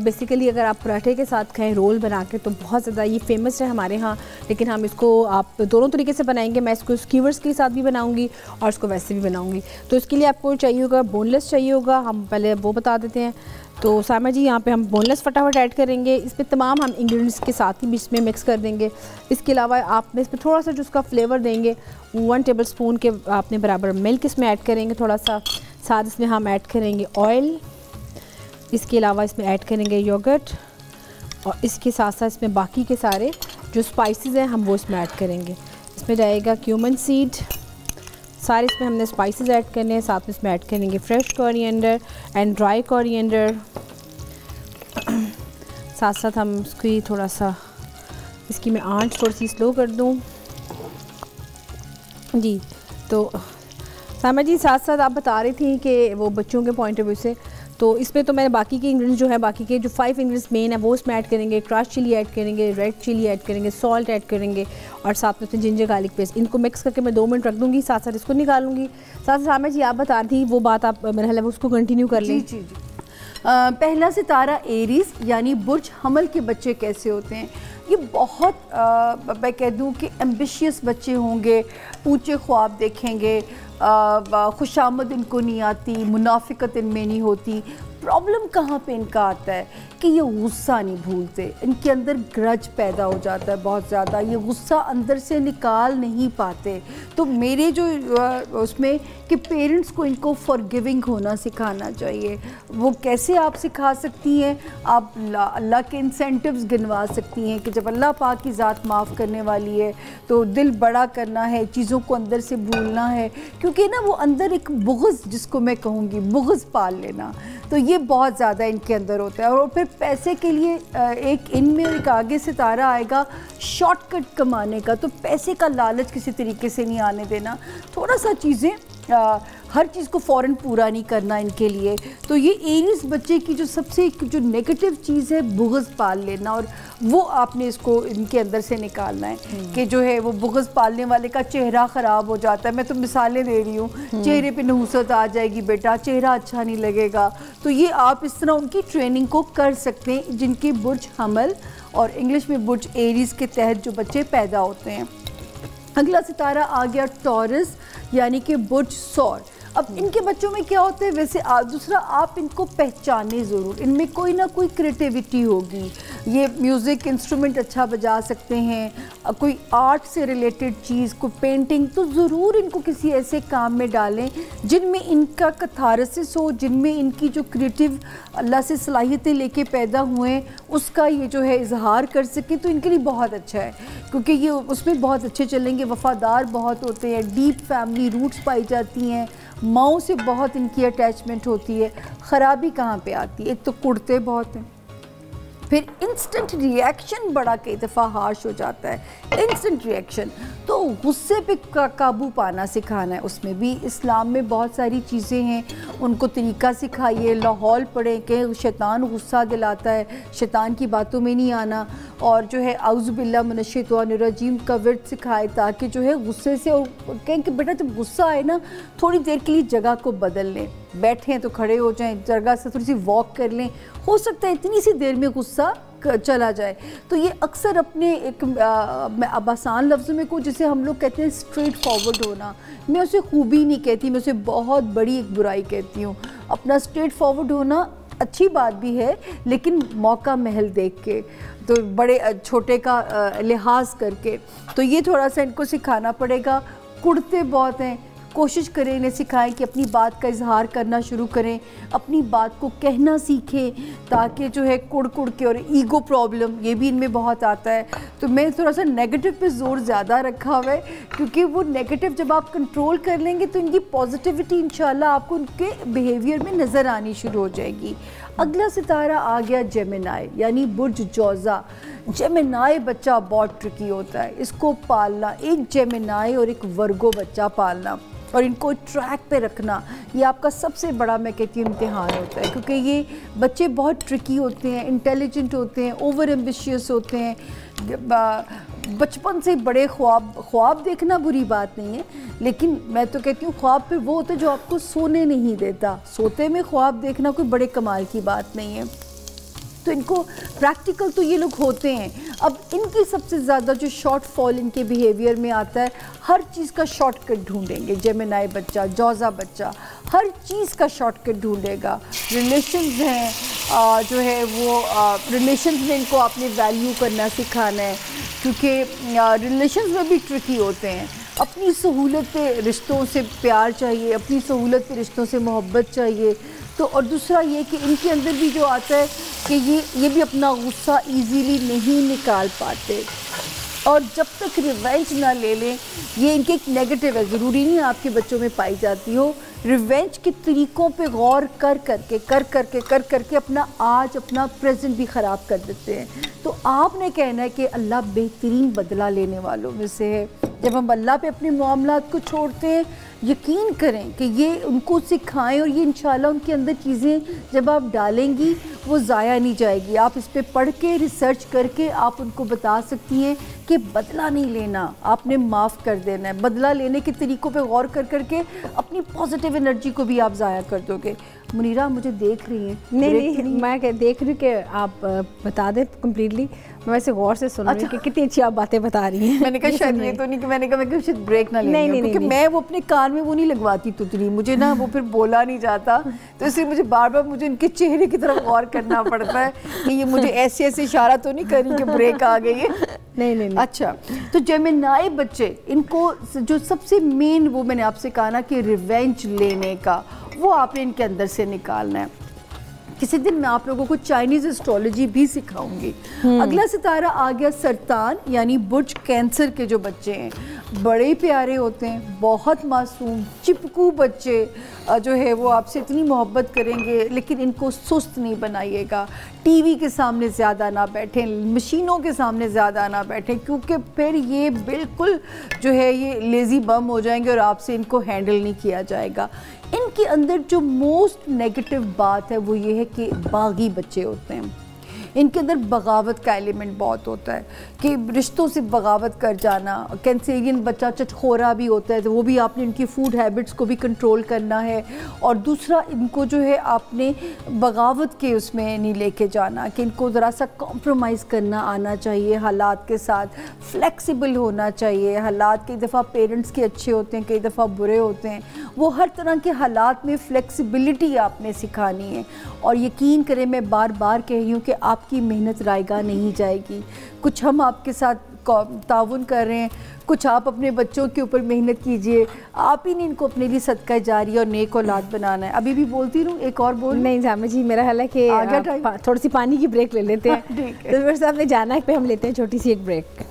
बेसिकली अगर आप पराठे के साथ खाएं रोल बना के तो बहुत ज़्यादा ये फेमस है हमारे यहाँ, लेकिन हम इसको आप दोनों तरीके से बनाएंगे। मैं इसको स्कीवर्स के साथ भी बनाऊँगी और इसको वैसे भी बनाऊँगी। तो इसके लिए आपको चाहिए होगा बोनलेस चाहिए होगा, हम पहले वो बता देते हैं। तो सामा जी यहाँ पे हम बोनलेस फटाफट ऐड करेंगे, इसमें तमाम हम इंग्रेडिएंट्स के साथ ही बीच में मिक्स कर देंगे। इसके अलावा आपने इसमें थोड़ा सा जो उसका फ्लेवर देंगे 1 टेबलस्पून के आपने बराबर मिल्क इसमें ऐड करेंगे थोड़ा सा, साथ इसमें हम ऐड करेंगे ऑयल, इसके अलावा इसमें ऐड करेंगे योगर्ट और इसके साथ साथ इसमें बाकी के सारे जो स्पाइसेस हैं हम वो इसमें ऐड करेंगे। इसमें जाएगा क्यूमन सीड, सारे इसमें हमने स्पाइसेस ऐड करने हैं, साथ में इसमें ऐड करेंगे fresh coriander and dry coriander. साथ साथ हम इसकी थोड़ा सा इसकी मैं आंच थोड़ी सी स्लो कर दूं जी। तो सामा जी साथ साथ आप बता रही थी कि वो बच्चों के पॉइंट ऑफ व्यू से, तो इसमें तो मैंने बाकी के इंग्रेडिएंट्स जो है बाकी के जो 5 इंग्रेडिएंट्स मेन है वो इसमें ऐड करेंगे। क्रश चिली ऐड करेंगे, रेड चिली ऐड करेंगे, सॉल्ट ऐड करेंगे और साथ में जिंजर गार्लिक पेस्ट। इनको मिक्स करके मैं 2 मिनट रख दूँगी, साथ साथ इसको निकालूंगी। साथ साथ सामा जी आप बता रही थी वो बात आप मेरा ख्याल है उसको कंटिन्यू कर लें। जी। पहला सितारा एरीज यानी बुर्ज हमल के बच्चे कैसे होते हैं, ये बहुत मैं कह दूँ कि एम्बिशियस बच्चे होंगे, ऊंचे ख्वाब देखेंगे, खुशामद इनको नहीं आती, मुनाफिकत इनमें नहीं होती। प्रॉब्लम कहाँ पे इनका आता है कि ये गुस्सा नहीं भूलते, इनके अंदर ग्रज पैदा हो जाता है बहुत ज़्यादा, ये गुस्सा अंदर से निकाल नहीं पाते। तो मेरे जो उसमें कि पेरेंट्स को इनको फॉरगिविंग होना सिखाना चाहिए। वो कैसे आप सिखा सकती हैं, आप अल्लाह के इंसेंटिव्स गिनवा सकती हैं कि जब अल्लाह पाक की ज़ात माफ़ करने वाली है तो दिल बड़ा करना है, चीज़ों को अंदर से भूलना है, क्योंकि ना वो अंदर एक बुग़्ज़, जिसको मैं कहूँगी बुग़्ज़ पाल लेना, तो ये बहुत ज़्यादा इनके अंदर होता है। और फिर पैसे के लिए एक इनमें एक आगे सितारा आएगा शॉर्टकट कमाने का, तो पैसे का लालच किसी तरीके से नहीं आने देना। थोड़ा सा चीज़ें हर चीज़ को फ़ौरन पूरा नहीं करना इनके लिए। तो ये एरीज बच्चे की जो सबसे जो नेगेटिव चीज़ है बुग़्ज़ पाल लेना, और वो आपने इसको इनके अंदर से निकालना है कि जो है वो बुग़्ज़ पालने वाले का चेहरा ख़राब हो जाता है। मैं तो मिसालें दे रही हूँ, चेहरे पे नहुसत आ जाएगी बेटा, चेहरा अच्छा नहीं लगेगा। तो ये आप इस तरह उनकी ट्रेनिंग को कर सकते हैं जिनके बुर्ज हमल और इंग्लिश में बुर्ज एरीज के तहत जो बच्चे पैदा होते हैं। अगला सितारा आ गया टॉरस यानी कि बुर्ज सौर। अब इनके बच्चों में क्या होता है, वैसे दूसरा आप इनको पहचाने ज़रूर, इनमें कोई ना कोई क्रिएटिविटी होगी। ये म्यूज़िक इंस्ट्रूमेंट अच्छा बजा सकते हैं, कोई आर्ट से रिलेटेड चीज़, कोई पेंटिंग, तो ज़रूर इनको किसी ऐसे काम में डालें जिनमें इनका कैथारसिस हो, जिनमें इनकी जो क्रिएटिव अल्लाह से सलाहियतें लेके पैदा हुए हैं उसका ये जो है इजहार कर सकें। तो इनके लिए बहुत अच्छा है क्योंकि ये उसमें बहुत अच्छे चलेंगे, वफ़ादार बहुत होते हैं, डीप फैमिली रूट्स पाई जाती हैं, माओ से बहुत इनकी अटैचमेंट होती है। ख़राबी कहाँ पे आती है, एक तो कुड़ते बहुत हैं, फिर इंस्टेंट रिएक्शन बड़ा कई दफ़ा हार्श हो जाता है, इंस्टेंट रिएक्शन। तो गुस्से पे काबू पाना सिखाना है, उसमें भी इस्लाम में बहुत सारी चीज़ें हैं, उनको तरीका सिखाइए। लाहौल पढ़ें कि शैतान गुस्सा दिलाता है, शैतान की बातों में नहीं आना, और जो है औज़ुबिल्लाह मिनश्शैतानिर्रजीम का विर्द सिखाए ताकि जो है गुस्से से, और कहें कि बेटा जब गुस्सा आए ना थोड़ी देर के लिए जगह को बदल लें, बैठे हैं तो खड़े हो जाएं, जगह से थोड़ी सी वॉक कर लें, हो सकता है इतनी सी देर में गुस्सा चला जाए। तो ये अक्सर अपने एक मैं अब आसान लफ्ज़ों में को जिसे हम लोग कहते हैं स्ट्रेट फॉरवर्ड होना, मैं उसे खूबी नहीं कहती, मैं उसे बहुत बड़ी एक बुराई कहती हूँ। अपना स्ट्रेट फॉरवर्ड होना अच्छी बात भी है, लेकिन मौका महल देख के, तो बड़े छोटे का लिहाज करके, तो ये थोड़ा सा इनको सिखाना पड़ेगा। कुड़ते बहुत हैं, कोशिश करें इन्हें सिखाएं कि अपनी बात का इजहार करना शुरू करें, अपनी बात को कहना सीखें, ताकि जो है कुड़ कुड़ के, और ईगो प्रॉब्लम ये भी इनमें बहुत आता है। तो मैं थोड़ा सा नेगेटिव पे ज़ोर ज़्यादा रखा हुआ है, क्योंकि वो नेगेटिव जब आप कंट्रोल कर लेंगे तो इनकी पॉजिटिविटी इंशाल्लाह आपको उनके बिहेवियर में नज़र आनी शुरू हो जाएगी। अगला सितारा आ गया जेमिनाई यानी बुर्ज जौज़ा। जेमिनाई बच्चा बहुत ट्रिकी होता है, इसको पालना, एक जेमिनाई और एक वर्गो बच्चा पालना और इनको ट्रैक पे रखना, ये आपका सबसे बड़ा मैं कहती हूँ इम्तिहान होता है, क्योंकि ये बच्चे बहुत ट्रिकी होते हैं, इंटेलिजेंट होते हैं, ओवर एम्बिशियस होते हैं। बचपन से बड़े ख्वाब देखना बुरी बात नहीं है, लेकिन मैं तो कहती हूँ ख्वाब फिर वो होता है जो आपको सोने नहीं देता। सोते में ख्वाब देखना कोई बड़े कमाल की बात नहीं है। तो इनको प्रैक्टिकल तो ये लोग होते हैं। अब इनकी सबसे ज़्यादा जो शॉर्ट फॉल इनके बिहेवियर में आता है, हर चीज़ का शॉर्टकट ढूंढेंगे। जेमिनाई बच्चा, जौज़ा बच्चा हर चीज़ का शॉर्टकट ढूंढेगा। रिलेशंस हैं, जो है वो रिलेशंस में इनको आपने वैल्यू करना सिखाना है, क्योंकि रिलेशंस में भी ट्रिकी होते हैं। अपनी सहूलत पे रिश्तों से प्यार चाहिए, अपनी सहूलत पे रिश्तों से मोहब्बत चाहिए। तो और दूसरा ये कि इनके अंदर भी जो आता है कि ये भी अपना गुस्सा इजीली नहीं निकाल पाते, और जब तक रिवेंज ना ले लें, ये इनके एक नेगेटिव है। ज़रूरी नहीं आपके बच्चों में पाई जाती हो। रिवेंज के तरीक़ों पे गौर कर करके अपना प्रेजेंट भी ख़राब कर देते हैं। तो आपने कहना है कि अल्लाह बेहतरीन बदला लेने वालों में से है। जब हम अल्लाह पे अपने मामलात को छोड़ते हैं, यकीन करें कि ये उनको सिखाएं, और ये इंशाल्लाह उनके अंदर चीज़ें जब आप डालेंगी वो ज़ाया नहीं जाएगी। आप इस पे पढ़ के रिसर्च करके आप उनको बता सकती हैं कि बदला नहीं लेना, आपने माफ़ कर देना है। बदला लेने के तरीक़ों पे गौर करके अपनी पॉजिटिव एनर्जी को भी आप ज़ाया कर दोगे। मुनीरा मुझे देख रही हैं? नहीं, मैं देख रही हूँ कि आप बता दें कम्प्लीटली। मैं वैसे गौर से सुन रही हूँ कि कितनी अच्छी आप बातें बता रही हैं। मैंने कहा शायद ये तो नहीं कि मैंने कहा शायद ब्रेक ना लें, क्योंकि मैं वो अपने कान में वो नहीं लगवाती तुतली, मुझे ना वो फिर बोला नहीं जाता, तो इसलिए मुझे बार बार मुझे इनके चेहरे की तरफ गौर करना पड़ता है कि ये मुझे ऐसे इशारा तो नहीं करी कि ब्रेक आ गई है। नहीं। अच्छा, तो जेमिनाई बच्चे, इनको जो सबसे मेन वो मैंने आपसे कहा ना कि रिवेंज लेने का, वो आपने इनके अंदर से निकालना है। किसी दिन मैं आप लोगों को चाइनीज़ एस्ट्रोलॉजी भी सिखाऊंगी। अगला सितारा आ गया सरतान, यानी बुर्ज कैंसर के जो बच्चे हैं, बड़े प्यारे होते हैं, बहुत मासूम चिपकू बच्चे जो है वो आपसे इतनी मोहब्बत करेंगे, लेकिन इनको सुस्त नहीं बनाइएगा। टीवी के सामने ज़्यादा ना बैठें, मशीनों के सामने ज़्यादा ना बैठें, क्योंकि फिर ये बिल्कुल जो है ये लेज़ी बम हो जाएंगे और आपसे इनको हैंडल नहीं किया जाएगा। इनके अंदर जो मोस्ट नेगेटिव बात है वो ये है कि बागी बच्चे होते हैं। इनके अंदर बगावत का एलिमेंट बहुत होता है कि रिश्तों से बगावत कर जाना। कैंसेरियन बच्चा चटखोरा भी होता है, तो वो भी आपने इनकी फूड हैबिट्स को भी कंट्रोल करना है। और दूसरा, इनको जो है आपने बगावत के उसमें नहीं लेके जाना, कि इनको ज़रा सा कॉम्प्रोमाइज़ करना आना चाहिए, हालात के साथ फ्लेक्सिबल होना चाहिए। हालात कई दफ़ा पेरेंट्स के अच्छे होते हैं, कई दफ़ा बुरे होते हैं, वो हर तरह के हालात में फ़्लेक्सिबिलिटी आपने सिखानी है। और यकीन करें, मैं बार बार कह रही हूँ कि आपकी मेहनत रायगा नहीं जाएगी। कुछ हम आपके साथ ताउन कर रहे हैं, कुछ आप अपने बच्चों के ऊपर मेहनत कीजिए। आप ही ने इनको अपने लिए सदका जारी और नेक औलाद बनाना है। अभी भी बोलती रहूँ, एक और बोल? नहीं जामा जी, मेरा ख्याल है कि थोड़ी सी पानी की ब्रेक ले लेते हैं। तो मेरे साथ में जाना है पे, हम लेते हैं छोटी सी एक ब्रेक।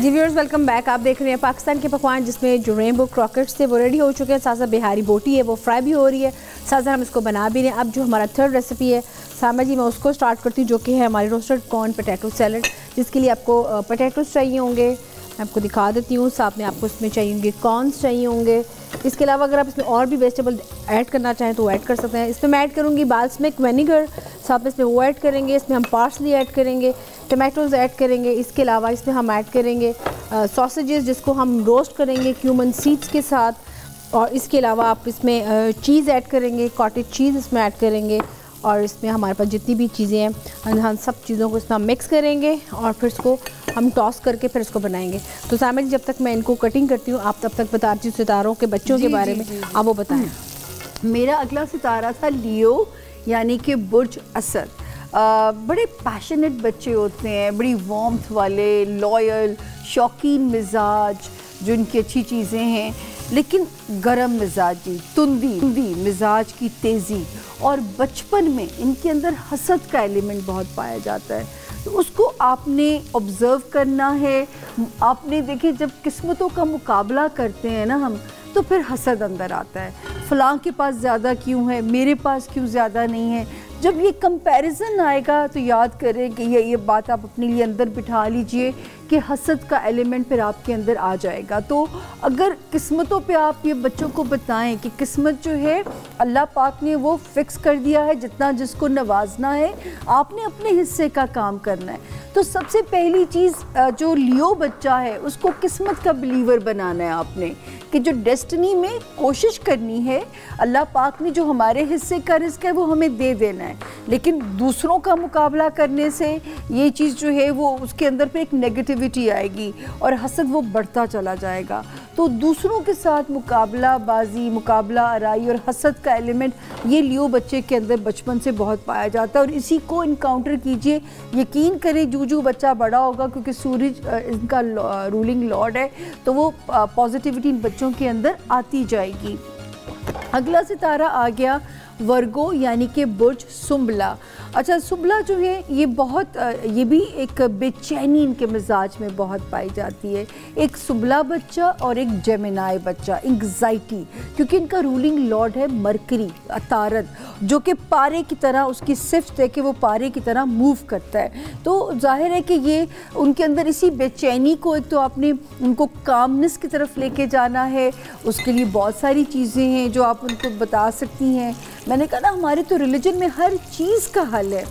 जी व्यूअर्स, वेलकम बैक। आप देख रहे हैं पाकिस्तान के पकवान, जिसमें जो रेनबो क्रॉकेट्स थे वो रेडी हो चुके हैं। साथ साथ बिहारी बोटी है वो फ्राई भी हो रही है, साथ साथ हम इसको बना भी रहे हैं। अब जो हमारा थर्ड रेसिपी है सामा जी, मैं उसको स्टार्ट करती हूँ, जो कि है हमारी रोस्टेड कॉर्न पोटैटो सैलड, जिसके लिए आपको पोटैटोस चाहिए होंगे। मैं आपको दिखा देती हूँ। साथ में आपको इसमें चाहिए होंगे कॉर्नस चाहिए होंगे। इसके अलावा अगर आप इसमें और भी वेजिटेबल ऐड करना चाहें तो वो ऐड कर सकते हैं। इसमें मैं ऐड करूँगी बाल्समिक विनेगर, साथ में इसमें वो ऐड करेंगे। इसमें हम पार्सली ऐड करेंगे, टमाटोज़ ऐड करेंगे। इसके अलावा इसमें हम ऐड करेंगे सॉसेजेस, जिसको हम रोस्ट करेंगे क्यूमन सीड्स के साथ। और इसके अलावा आप इसमें चीज़ ऐड करेंगे, कॉटेज चीज़ इसमें ऐड करेंगे। और इसमें हमारे पास जितनी भी चीज़ें हैं, हम सब चीज़ों को इसमें मिक्स करेंगे और फिर इसको हम टॉस करके फिर इसको बनाएंगे। तो सामा जी, जब तक मैं इनको कटिंग करती हूँ, आप तब तक बता दीजिए सितारों के बच्चों के बारे में। आप वो बताएं। मेरा अगला सितारा था लियो, यानी कि बुर्ज असद। बड़े पैशनेट बच्चे होते हैं, बड़ी वार्मथ वाले, लॉयल, शौकीन मिजाज, जो इनकी अच्छी चीज़ें हैं, लेकिन गर्म मिजाजी, तुंदी मिजाज की तेज़ी। और बचपन में इनके अंदर हसद का एलिमेंट बहुत पाया जाता है, तो उसको आपने ऑब्ज़र्व करना है। आपने देखिए, जब किस्मतों का मुकाबला करते हैं ना हम, तो फिर हसद अंदर आता है। फ़लाँ के पास ज़्यादा क्यों है, मेरे पास क्यों ज़्यादा नहीं है। जब ये कंपैरिजन आएगा तो याद करें कि ये बात आप अपने लिए अंदर बिठा लीजिए कि हसद का एलिमेंट फिर आपके अंदर आ जाएगा। तो अगर किस्मतों पे आप ये बच्चों को बताएं कि किस्मत जो है अल्लाह पाक ने वो फिक्स कर दिया है, जितना जिसको नवाजना है आपने अपने हिस्से का काम करना है। तो सबसे पहली चीज़ जो लियो बच्चा है उसको किस्मत का बिलीवर बनाना है आपने, कि जो डेस्टिनी में कोशिश करनी है, अल्लाह पाक ने जो हमारे हिस्से का रिस्क है वो हमें दे देना है, लेकिन दूसरों का मुकाबला करने से ये चीज़ जो है वो उसके अंदर पे एक नेगेटिविटी आएगी और हसद वो बढ़ता चला जाएगा। तो दूसरों के साथ मुकाबला बाजी, मुकाबला आराई और हसद का एलिमेंट ये लियो बच्चे के अंदर बचपन से बहुत पाया जाता है और इसी को इनकाउंटर कीजिए। यकीन करें जूजू बच्चा बड़ा होगा, क्योंकि सूरज इनका रूलिंग लॉर्ड है, तो वो पॉजिटिविटी इन बच्चों के अंदर आती जाएगी। अगला सितारा आ गया वर्गो यानी कि बुर्ज सुंबला। अच्छा, सुंबला जो है ये बहुत ये भी एक बेचैनी इनके मिजाज में बहुत पाई जाती है। एक सुंबला बच्चा और एक जेमिनाई बच्चा, एंग्जाइटी, क्योंकि इनका रूलिंग लॉर्ड है मरकरी, अतारद, जो कि पारे की तरह उसकी सिफ्त है कि वो पारे की तरह मूव करता है। तो जाहिर है कि ये उनके अंदर इसी बेचैनी को, एक तो आपने उनको कामनेस की तरफ लेके जाना है, उसके लिए बहुत सारी चीज़ें हैं जो आप उनको बता सकती हैं। मैंने कहा ना हमारे तो रिलीजन में हर चीज़ का हल है।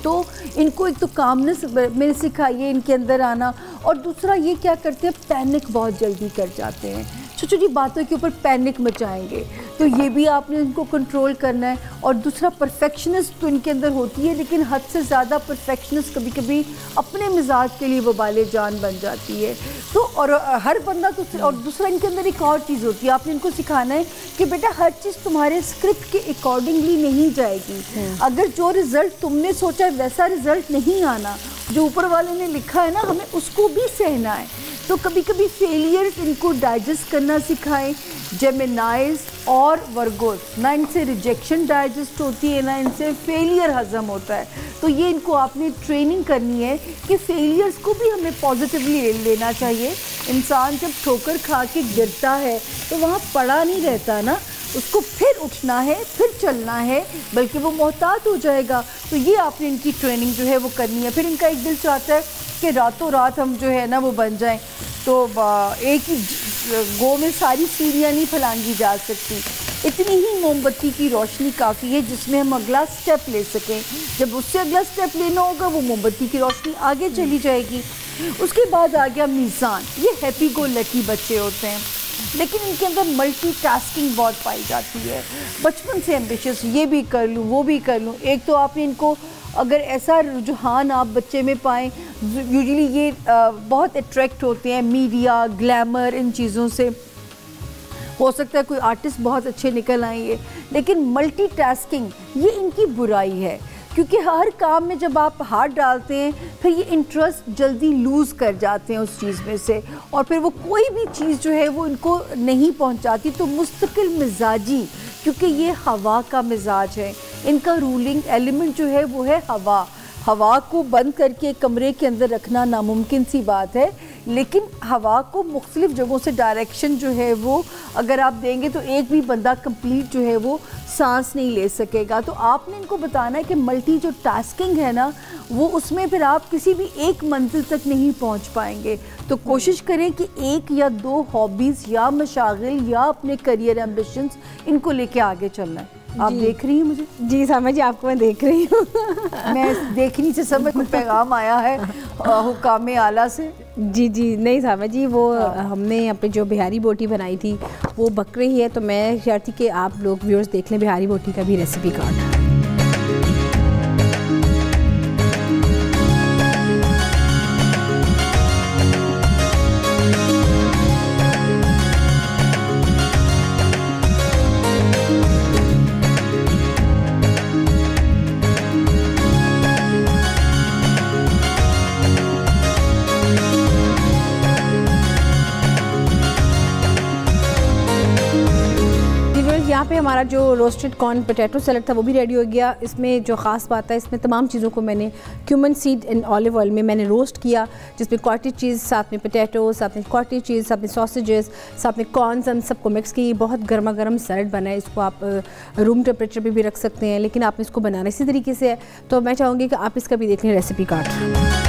तो इनको एक तो कामनेस में सिखाइए इनके अंदर आना, और दूसरा ये क्या करते हैं, पैनिक बहुत जल्दी कर जाते हैं, छोटी छोटी बातों के ऊपर पैनिक मचाएंगे, तो ये भी आपने इनको कंट्रोल करना है। और दूसरा परफेक्शनिस्ट तो इनके अंदर होती है, लेकिन हद से ज़्यादा परफेक्शनिस्ट कभी कभी अपने मिजाज के लिए वबाले जान बन जाती है। तो और हर बंदा तो, और दूसरा इनके अंदर एक और चीज़ होती है, आपने इनको सिखाना है कि बेटा हर चीज़ तुम्हारे स्क्रिप्ट के अकॉर्डिंगली नहीं जाएगी। अगर जो रिज़ल्ट तुमने सोचा वैसा रिज़ल्ट नहीं आना, जो ऊपर वाले ने लिखा है ना, हमें उसको भी सहना है। तो कभी कभी फेलियर्स इनको डाइजेस्ट करना सिखाएं। जेमिनाइज और वर्गोस, ना इनसे रिजेक्शन डाइजेस्ट होती है ना इनसे फेलियर हजम होता है। तो ये इनको आपने ट्रेनिंग करनी है कि फेलियर्स को भी हमें पॉजिटिवली लेना चाहिए। इंसान जब ठोकर खा के गिरता है तो वहाँ पड़ा नहीं रहता ना, उसको फिर उठना है, फिर चलना है, बल्कि वो मोहतात हो जाएगा। तो ये आपने इनकी ट्रेनिंग जो है वो करनी है। फिर इनका एक दिल चाहता है कि रातों रात हम जो है ना वो बन जाएं, तो एक ही गो में सारी सीढ़ियाँ नहीं फैलांगी जा सकती। इतनी ही मोमबत्ती की रोशनी काफ़ी है जिसमें हम अगला स्टेप ले सकें। जब उससे अगला स्टेप लेना होगा वो मोमबत्ती की रोशनी आगे चली जाएगी। उसके बाद आ गया मीज़ान। ये हैप्पी गो लकी बच्चे होते हैं, लेकिन इनके अंदर मल्टीटास्किंग बहुत पाई जाती है। बचपन से एम्बिशियस, ये भी कर लूँ वो भी कर लूँ। एक तो आपने इनको अगर ऐसा रुझान आप बच्चे में पाएँ, यूजुअली ये बहुत अट्रैक्ट होते हैं मीडिया, ग्लैमर, इन चीज़ों से। हो सकता है कोई आर्टिस्ट बहुत अच्छे निकल आएंगे, लेकिन मल्टीटास्किंग ये इनकी बुराई है, क्योंकि हर काम में जब आप हाथ डालते हैं फिर ये इंटरेस्ट जल्दी लूज़ कर जाते हैं उस चीज़ में से, और फिर वो कोई भी चीज़ जो है वो इनको नहीं पहुंचाती। तो मुस्तकिल मिजाजी, क्योंकि ये हवा का मिजाज है, इनका रूलिंग एलिमेंट जो है वो है हवा। हवा को बंद करके कमरे के अंदर रखना नामुमकिन सी बात है, लेकिन हवा को मुख्तलिफ जगहों से डायरेक्शन जो है वो अगर आप देंगे तो एक भी बंदा कंप्लीट जो है वो सांस नहीं ले सकेगा। तो आपने इनको बताना है कि मल्टी जो टास्किंग है ना, वो उसमें फिर आप किसी भी एक मंजिल तक नहीं पहुंच पाएंगे। तो कोशिश करें कि एक या दो हॉबीज़ या मशागिल या अपने करियर एम्बिशंस इनको लेके आगे चलना है। आप देख रही हैं मुझे? जी सामा जी, आपको मैं देख रही हूँ। मैं देखनी से सब कुछ पैगाम आया है हुकाम आला से। जी जी, नहीं सामा जी, वो हमने अपने जो बिहारी बोटी बनाई थी वो बक रही है, तो मैं चाहती कि आप लोग व्यूअर्स देख लें बिहारी बोटी का भी रेसिपी कार्ड। हमारा जो रोस्टेड कॉर्न पोटैटो सैलड था वो भी रेडी हो गया। इसमें जो ख़ास बात है, इसमें तमाम चीज़ों को मैंने cumin seed and olive oil में मैंने रोस्ट किया, जिसमें कॉटेज चीज़, साथ में पोटैटो, साथ में कॉटेज चीज़, साथ में सॉसेजेस, साथ में कॉर्नस, हम सबको मिक्स की। बहुत गर्मा गर्म सैलड बना है। इसको आप रूम टेम्परेचर पे भी रख सकते हैं, लेकिन आप इसको बनाना इसी तरीके से है। तो मैं चाहूँगी कि आप इसका भी देख लें रेसिपी कार्ड।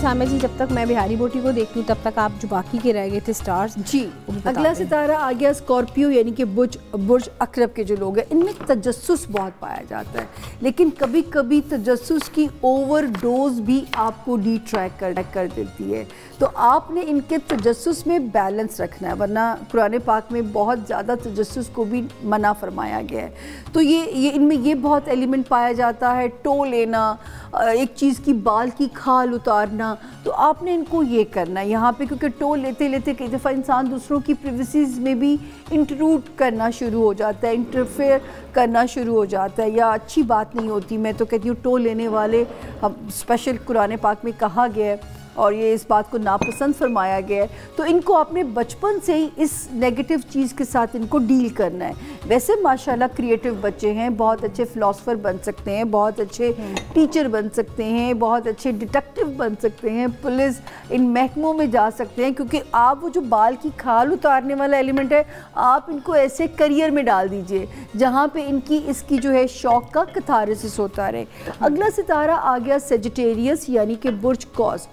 सामने जी, जब तक मैं बिहारी बोटी को देखती हूँ तब तक आप जो बाकी के रह गए थे स्टार्स जी, अगला सितारा आ गया स्कॉर्पियो, यानी कि बुर्ज अकरब के जो लोग हैं, इनमें तजस्सुस बहुत पाया जाता है, लेकिन कभी कभी तजस्सुस की ओवरडोज भी आपको डिट्रैक्ट कर देती है। तो आपने इनके तजस्सुस में बैलेंस रखना है, वरना कुरान पाक में बहुत ज़्यादा तजस्सुस को भी मना फरमाया गया है। तो ये इनमें ये बहुत एलिमेंट पाया जाता है, टो लेना, एक चीज़ की बाल की खाल उतारना। तो आपने इनको ये करना है यहाँ पे, क्योंकि टो लेते लेते कई दफ़ा इंसान दूसरों की प्रिवेसीज में भी इंटरूड करना शुरू हो जाता है, इंटरफेयर करना शुरू हो जाता है, या अच्छी बात नहीं होती। मैं तो कहती हूँ टो लेने वाले हम स्पेशल कुरान पाक में कहा गया है और ये इस बात को नापसंद फरमाया गया है। तो इनको आपने बचपन से ही इस नेगेटिव चीज़ के साथ इनको डील करना है। वैसे माशाल्लाह क्रिएटिव बच्चे हैं, बहुत अच्छे फ़िलासफ़र बन सकते हैं, बहुत अच्छे टीचर बन सकते हैं, बहुत अच्छे डिटेक्टिव बन सकते हैं, पुलिस इन महकमों में जा सकते हैं, क्योंकि आप वो जो बाल की खाल उतारने वाला एलिमेंट है, आप इनको ऐसे करियर में डाल दीजिए जहाँ पे इनकी इसकी जो है शौक़ का कैथारसिस होता रहे। अगला सितारा आ गया सेजिटेरियस, यानी कि बुर्ज कॉज।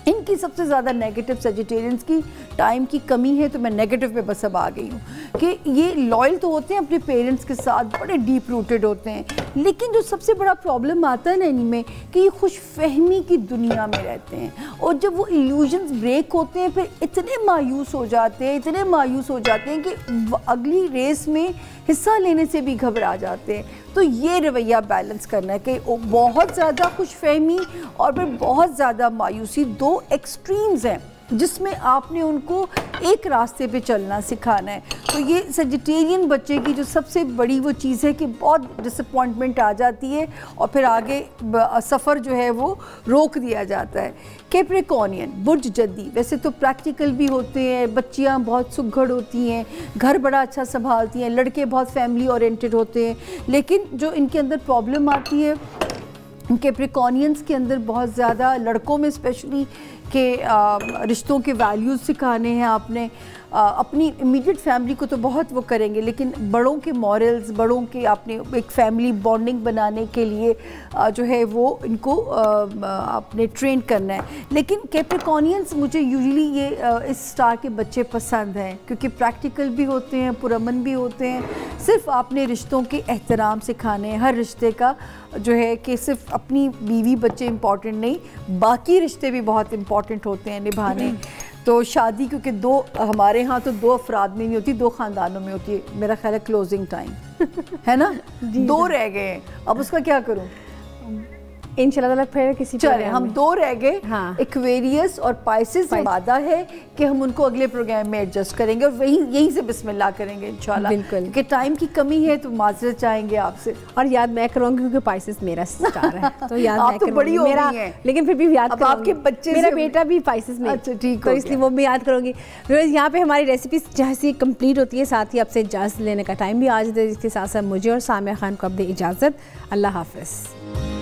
इनकी सबसे ज़्यादा नेगेटिव सेजिटेरियंस की टाइम की कमी है, तो मैं नेगेटिव पे बस अब आ गई हूँ कि ये लॉयल तो होते हैं अपने पेरेंट्स के साथ, बड़े डीप रूटेड होते हैं, लेकिन जो सबसे बड़ा प्रॉब्लम आता है ना इनमें कि ये खुशफहमी की दुनिया में रहते हैं, और जब वो इल्यूजन्स ब्रेक होते हैं फिर इतने मायूस हो जाते हैं कि अगली रेस में हिस्सा लेने से भी घबरा जाते हैं। तो ये रवैया बैलेंस करना है कि बहुत ज़्यादा खुशफहमी और फिर बहुत ज़्यादा मायूसी, दो एक्सट्रीम्स हैं जिसमें आपने उनको एक रास्ते पे चलना सिखाना है। तो ये सेजिटेरियन बच्चे की जो सबसे बड़ी वो चीज़ है कि बहुत डिसअपॉइंटमेंट आ जाती है और फिर आगे सफ़र जो है वो रोक दिया जाता है। कैप्रिकॉर्नियन बुर्ज जद्दी, वैसे तो प्रैक्टिकल भी होते हैं, बच्चियाँ बहुत सुघड़ होती हैं, घर बड़ा अच्छा संभालती हैं, लड़के बहुत फैमिली ओरिएंटेड होते हैं, लेकिन जो इनके अंदर प्रॉब्लम आती है कैप्रिकॉर्नियंस के अंदर बहुत ज़्यादा, लड़कों में स्पेशली, के रिश्तों के वैल्यूज़ सिखाने हैं आपने। अपनी इमीडिएट फैमिली को तो बहुत वो करेंगे, लेकिन बड़ों के मॉरल्स, बड़ों के आपने एक फैमिली बॉन्डिंग बनाने के लिए जो है वो इनको आपने ट्रेन करना है। लेकिन कैप्रिकॉर्नियंस मुझे यूजुअली ये इस स्टार के बच्चे पसंद हैं, क्योंकि प्रैक्टिकल भी होते हैं, पुरअमन भी होते हैं। सिर्फ आपने रिश्तों के एहतराम सिखाने हैं, हर रिश्ते का जो है कि सिर्फ अपनी बीवी बच्चे इम्पॉर्टेंट नहीं, बाकी रिश्ते भी बहुत इम्पॉर्टेंट होते हैं निभाने। तो शादी क्योंकि दो, हमारे यहाँ तो दो अफराद में नहीं होती, दो ख़ानदानों में होती है, मेरा ख्याल है क्लोजिंग टाइम है ना, दो रह गए हैं, अब उसका क्या करूँ? इंशाल्लाह फिर किसी चले, हम दो रह गए। हाँ। एक्वेरियस और पाइसेस वादा है कि हम उनको अगले प्रोग्राम में एडजस्ट करेंगे और यहीं से बिस्मिल्लाह करेंगे इंशाल्लाह, क्योंकि टाइम की कमी है तो माजरत चाहेंगे आपसे। और याद मैं करूँगी क्योंकि पाइसेस मेरा स्टार है तो याद आप तो बड़ी हो गई हैं, लेकिन फिर भी याद करूँगी। आपके बच्चे, मेरा बेटा भी पाइसेस में, अच्छा ठीक, तो इसलिए वो भी याद करूँगी। यहाँ पे हमारी रेसिपी जैसी कंप्लीट होती है, साथ ही आपसे इजाज़त लेने का टाइम भी आज, इसके साथ साथ मुझे और सामिया खान को अब दे इजाज़त। अल्लाह हाफ़िज़।